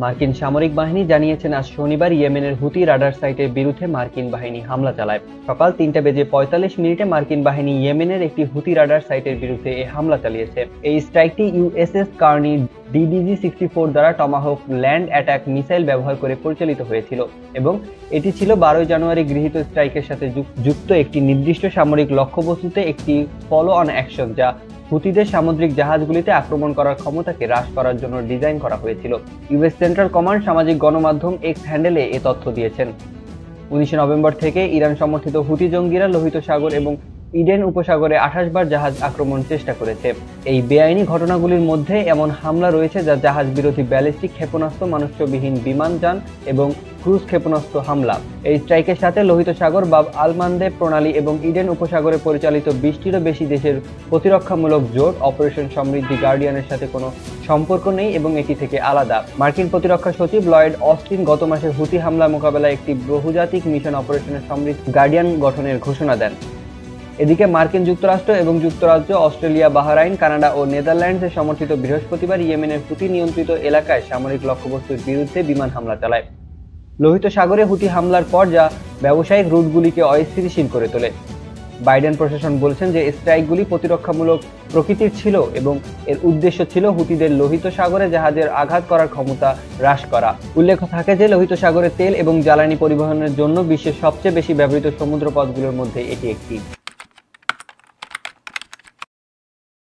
মার্কিন সামরিক বাহিনী জানিয়েছেন আজ শনিবার ইয়েমেনের হুতি রাডার সাইটের বিরুদ্ধে মার্কিন বাহিনী হামলা চালায়। সকাল 3:45 মার্কিন বাহিনী ইয়েমেনের একটি হুতি রাডার সাইটের বিরুদ্ধে এই হামলা চালিয়েছে। এই স্ট্রাইকটি ইউএসএস কার্নি DDG-64 দ্বারা টমাহক ল্যান্ড অ্যাটাক মিসাইল ব্যবহার করে পরিচালিত হয়েছিল এবং এটি ছিল 12 জানুয়ারি গৃহীত স্ট্রাইকের সাথে যুক্ত একটি নির্দিষ্ট সামরিক লক্ষ্যবস্তুতে একটি ফলো অন অ্যাকশন, যা হুতিদের সামুদ্রিক জাহাজগুলিতে আক্রমণ করার ক্ষমতাকে হ্রাস করার জন্য ডিজাইন করা হয়েছিল। ইউএস সেন্ট্রাল কমান্ড সামাজিক গণমাধ্যম এক্স হ্যান্ডেলে এ তথ্য দিয়েছেন। 19 নভেম্বর থেকে ইরান সমর্থিত হুতি জঙ্গিরা লোহিত সাগর এবং ইডেন উপসাগরে 28 বার জাহাজ আক্রমণ চেষ্টা করেছে। এই বেআইনি ঘটনাগুলির মধ্যে এমন হামলা রয়েছে যা জাহাজ বিরোধী ব্যালিস্টিক ক্ষেপণাস্ত্র, মানুষ্যবিহীন বিমানযান এবং ক্রুজ ক্ষেপণাস্ত্র হামলা। এই স্ট্রাইকের সাথে লোহিত সাগর, বাব আল মানদেব প্রণালী এবং ইডেন উপসাগরে পরিচালিত 20টিরও বেশি দেশের প্রতিরক্ষামূলক জোট অপারেশন সমৃদ্ধি গার্ডিয়ানের সাথে কোনো সম্পর্ক নেই এবং এটি থেকে আলাদা। মার্কিন প্রতিরক্ষা সচিব লয়েড অস্টিন গত মাসে হুতি হামলা মোকাবেলায় একটি বহুজাতিক মিশন অপারেশনের সমৃদ্ধি গার্ডিয়ান গঠনের ঘোষণা দেন। এদিকে মার্কিন যুক্তরাষ্ট্র এবং যুক্তরাজ্য, অস্ট্রেলিয়া, বাহরাইন, কানাডা ও নেদারল্যান্ডসে সমর্থিত বৃহস্পতিবার ইয়েমেনের হুতি নিয়ন্ত্রিত এলাকায় সামরিক লক্ষ্যবস্তুর বিরুদ্ধে বিমান হামলা চালায়। লোহিত সাগরে হুতি হামলার পর যা ব্যবসায়িক রুটগুলিকে অস্থিতিশীল করে তোলে। বাইডেন প্রশাসন বলছেন যে স্ট্রাইকগুলি প্রতিরক্ষামূলক প্রকৃতির ছিল এবং এর উদ্দেশ্য ছিল হুতিদের লোহিত সাগরে জাহাজের আঘাত করার ক্ষমতা হ্রাস করা। উল্লেখ থাকে যে লোহিত সাগরে তেল এবং জ্বালানি পরিবহনের জন্য বিশ্বের সবচেয়ে বেশি ব্যবহৃত সমুদ্র পথগুলোর মধ্যে এটি একটি।